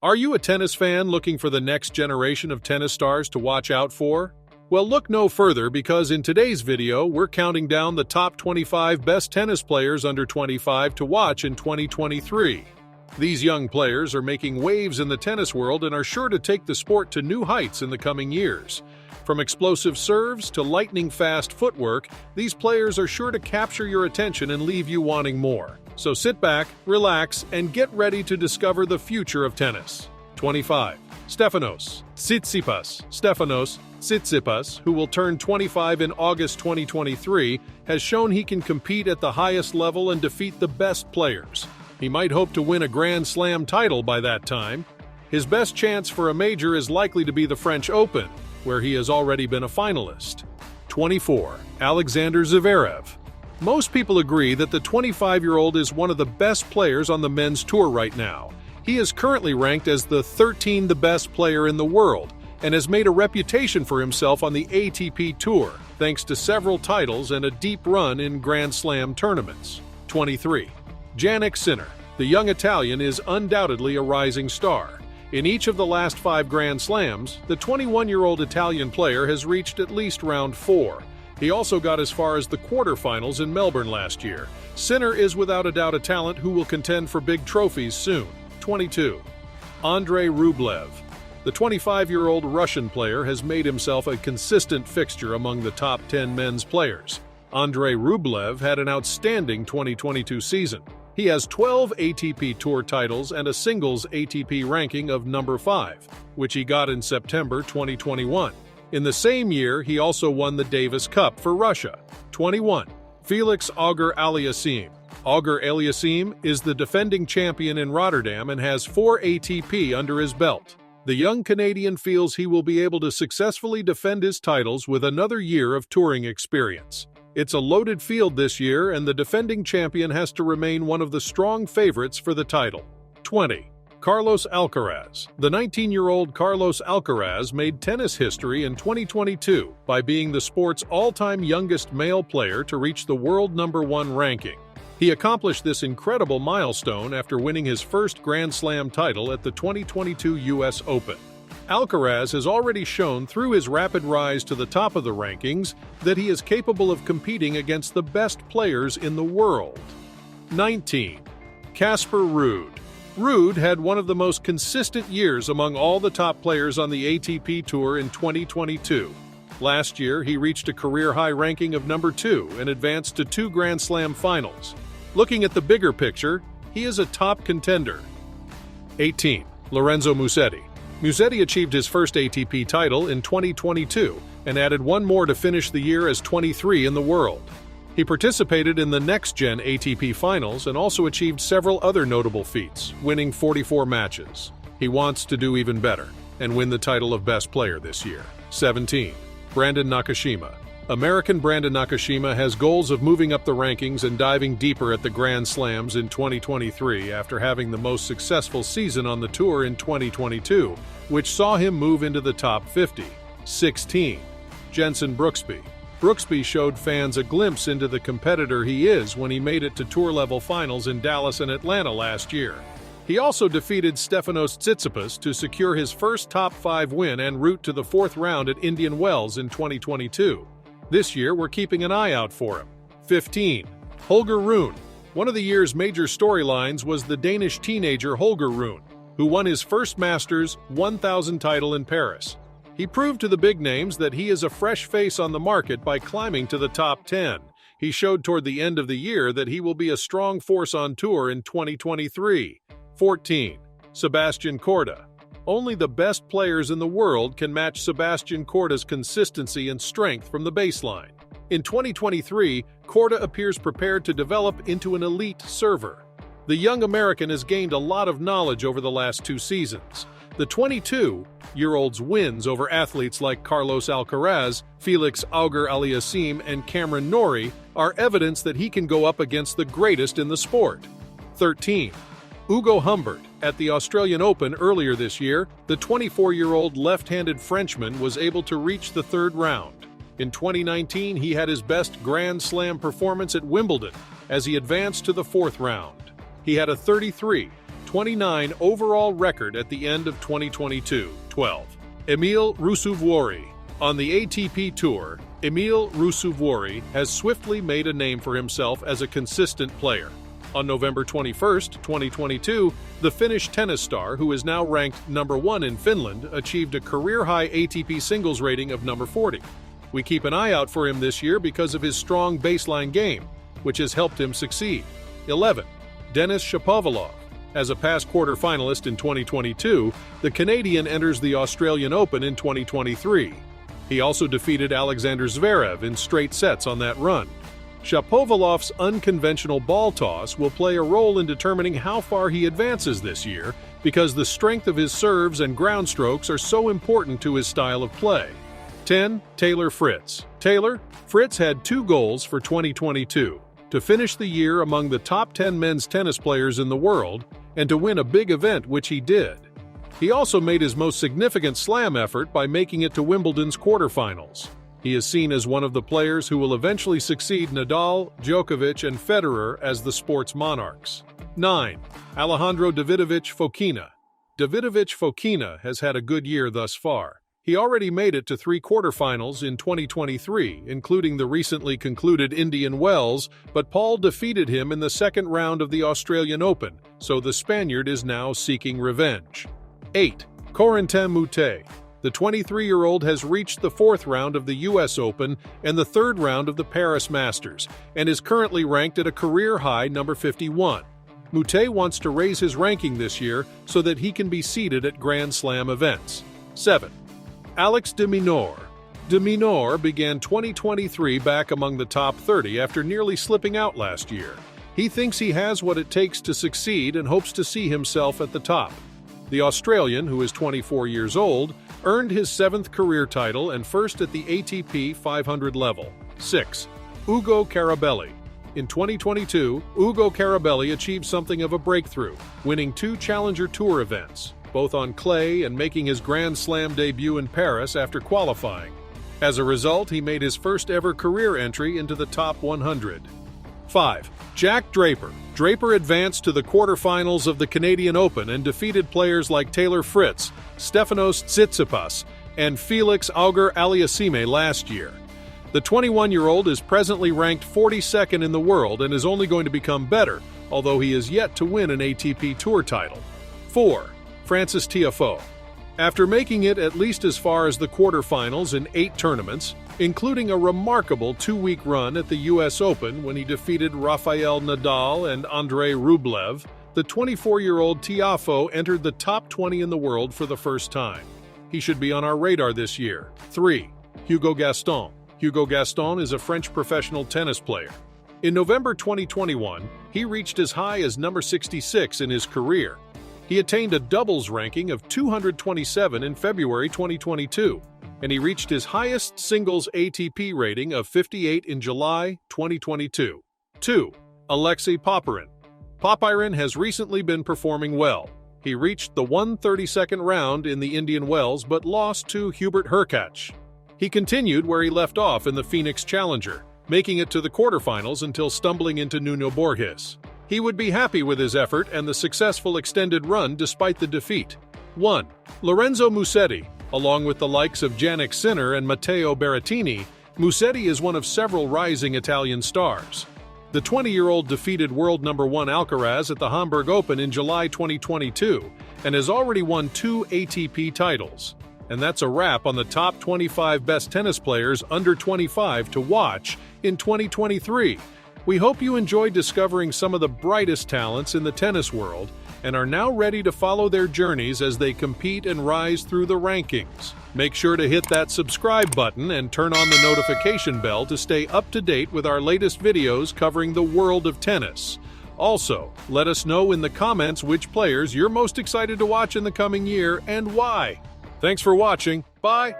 Are you a tennis fan looking for the next generation of tennis stars to watch out for? Well, look no further because in today's video, we're counting down the top 25 best tennis players under 25 to watch in 2023. These young players are making waves in the tennis world and are sure to take the sport to new heights in the coming years. From explosive serves to lightning-fast footwork, these players are sure to capture your attention and leave you wanting more. So sit back, relax, and get ready to discover the future of tennis. 25. Stefanos Tsitsipas, who will turn 25 in August 2023, has shown he can compete at the highest level and defeat the best players. He might hope to win a Grand Slam title by that time. His best chance for a major is likely to be the French Open, where he has already been a finalist. 24. Alexander Zverev. Most people agree that the 25-year-old is one of the best players on the men's tour right now. He is currently ranked as the 13th best player in the world and has made a reputation for himself on the ATP Tour, thanks to several titles and a deep run in Grand Slam tournaments. 23. Jannick Sinner. The young Italian is undoubtedly a rising star. In each of the last 5 Grand Slams, the 21-year-old Italian player has reached at least round 4. He also got as far as the quarterfinals in Melbourne last year. Sinner is without a doubt a talent who will contend for big trophies soon. 22. Andrei Rublev. The 25-year-old Russian player has made himself a consistent fixture among the top 10 men's players. Andrei Rublev had an outstanding 2022 season. He has 12 ATP Tour titles and a singles ATP ranking of number 5, which he got in September 2021. In the same year, he also won the Davis Cup for Russia. 21. Felix Auger-Aliassime. Auger-Aliassime is the defending champion in Rotterdam and has 4 ATP under his belt. The young Canadian feels he will be able to successfully defend his titles with another year of touring experience. It's a loaded field this year, and the defending champion has to remain one of the strong favorites for the title. 20. Carlos Alcaraz. The 19-year-old Carlos Alcaraz made tennis history in 2022 by being the sport's all-time youngest male player to reach the world #1 ranking. He accomplished this incredible milestone after winning his first Grand Slam title at the 2022 US Open. Alcaraz has already shown through his rapid rise to the top of the rankings that he is capable of competing against the best players in the world. 19. Casper Ruud. Ruud had one of the most consistent years among all the top players on the ATP Tour in 2022. Last year, he reached a career-high ranking of number 2 and advanced to 2 Grand Slam finals. Looking at the bigger picture, he is a top contender. 18. Lorenzo Musetti. Musetti achieved his first ATP title in 2022 and added one more to finish the year as 23 in the world. He participated in the next-gen ATP finals and also achieved several other notable feats, winning 44 matches. He wants to do even better and win the title of best player this year. 17. Brandon Nakashima. American Brandon Nakashima has goals of moving up the rankings and diving deeper at the Grand Slams in 2023 after having the most successful season on the tour in 2022, which saw him move into the top 50. 16. Jenson Brooksby. Brooksby showed fans a glimpse into the competitor he is when he made it to tour-level finals in Dallas and Atlanta last year. He also defeated Stefanos Tsitsipas to secure his first top 5 win en route to the 4th round at Indian Wells in 2022. This year, we're keeping an eye out for him. 15. Holger Rune. One of the year's major storylines was the Danish teenager Holger Rune, who won his first Masters 1000 title in Paris. He proved to the big names that he is a fresh face on the market by climbing to the top 10. He showed toward the end of the year that he will be a strong force on tour in 2023. 14. Sebastian Corda. Only the best players in the world can match Sebastian Corda's consistency and strength from the baseline. In 2023, Corda appears prepared to develop into an elite server. The young American has gained a lot of knowledge over the last 2 seasons. The 22-year-old's wins over athletes like Carlos Alcaraz, Felix Auger-Aliassime, and Cameron Norrie are evidence that he can go up against the greatest in the sport. 13. Hugo Humbert. At the Australian Open earlier this year, the 24-year-old left-handed Frenchman was able to reach the 3rd round. In 2019, he had his best Grand Slam performance at Wimbledon as he advanced to the 4th round. He had a 33, 29 overall record at the end of 2022. 12. Emil Ruusuvuori. On the ATP Tour, Emil Ruusuvuori has swiftly made a name for himself as a consistent player. On November 21, 2022, the Finnish tennis star, who is now ranked number 1 in Finland, achieved a career-high ATP singles rating of number 40. We keep an eye out for him this year because of his strong baseline game, which has helped him succeed. 11. Denis Shapovalov. As a past quarter-finalist in 2022, the Canadian enters the Australian Open in 2023. He also defeated Alexander Zverev in straight sets on that run. Shapovalov's unconventional ball toss will play a role in determining how far he advances this year because the strength of his serves and ground strokes are so important to his style of play. 10. Taylor Fritz. Taylor Fritz had 2 goals for 2022, to finish the year among the top 10 men's tennis players in the world and to win a big event, which he did. He also made his most significant slam effort by making it to Wimbledon's quarterfinals. He is seen as one of the players who will eventually succeed Nadal, Djokovic, and Federer as the sport's monarchs. 9. Alejandro Davidovich Fokina. Davidovich Fokina has had a good year thus far. He already made it to 3 quarterfinals in 2023, including the recently concluded Indian Wells, but Paul defeated him in the second round of the Australian Open, so the Spaniard is now seeking revenge. 8. Corentin Moutet. The 23-year-old has reached the 4th round of the US Open and the 3rd round of the Paris Masters, and is currently ranked at a career-high number 51. Moutet wants to raise his ranking this year so that he can be seeded at Grand Slam events. 7. Alex de Minaur. De Minaur began 2023 back among the top 30 after nearly slipping out last year. He thinks he has what it takes to succeed and hopes to see himself at the top. The Australian, who is 24 years old, earned his 7th career title and first at the ATP 500 level. 6. Hugo Carabelli. In 2022, Hugo Carabelli achieved something of a breakthrough, winning 2 Challenger Tour events, both on clay and making his Grand Slam debut in Paris after qualifying. As a result, he made his first ever career entry into the top 100. 5. Jack Draper. Draper advanced to the quarterfinals of the Canadian Open and defeated players like Taylor Fritz, Stefanos Tsitsipas, and Felix Auger-Aliassime last year. The 21-year-old is presently ranked 42nd in the world and is only going to become better, although he is yet to win an ATP Tour title. 4. Frances Tiafoe. After making it at least as far as the quarterfinals in 8 tournaments, including a remarkable 2-week run at the US Open when he defeated Rafael Nadal and Andrei Rublev, the 24-year-old Tiafoe entered the top 20 in the world for the first time. He should be on our radar this year. 3. Hugo Gaston. Hugo Gaston is a French professional tennis player. In November 2021, he reached as high as number 66 in his career. He attained a doubles ranking of 227 in February 2022, and he reached his highest singles ATP rating of 58 in July 2022. 2. Alexi Popi. Popi has recently been performing well. He reached the 132nd round in the Indian Wells but lost to Hubert Hurkacz. He continued where he left off in the Phoenix Challenger, making it to the quarterfinals until stumbling into Nuno Borges. He would be happy with his effort and the successful extended run despite the defeat. 1. Lorenzo Musetti. Along with the likes of Jannick Sinner and Matteo Berrettini, Musetti is one of several rising Italian stars. The 20-year-old defeated world number 1 Alcaraz at the Hamburg Open in July 2022 and has already won 2 ATP titles. And that's a wrap on the top 25 best tennis players under 25 to watch in 2023. We hope you enjoyed discovering some of the brightest talents in the tennis world and are now ready to follow their journeys as they compete and rise through the rankings. Make sure to hit that subscribe button and turn on the notification bell to stay up to date with our latest videos covering the world of tennis. Also, let us know in the comments which players you're most excited to watch in the coming year and why. Thanks for watching. Bye!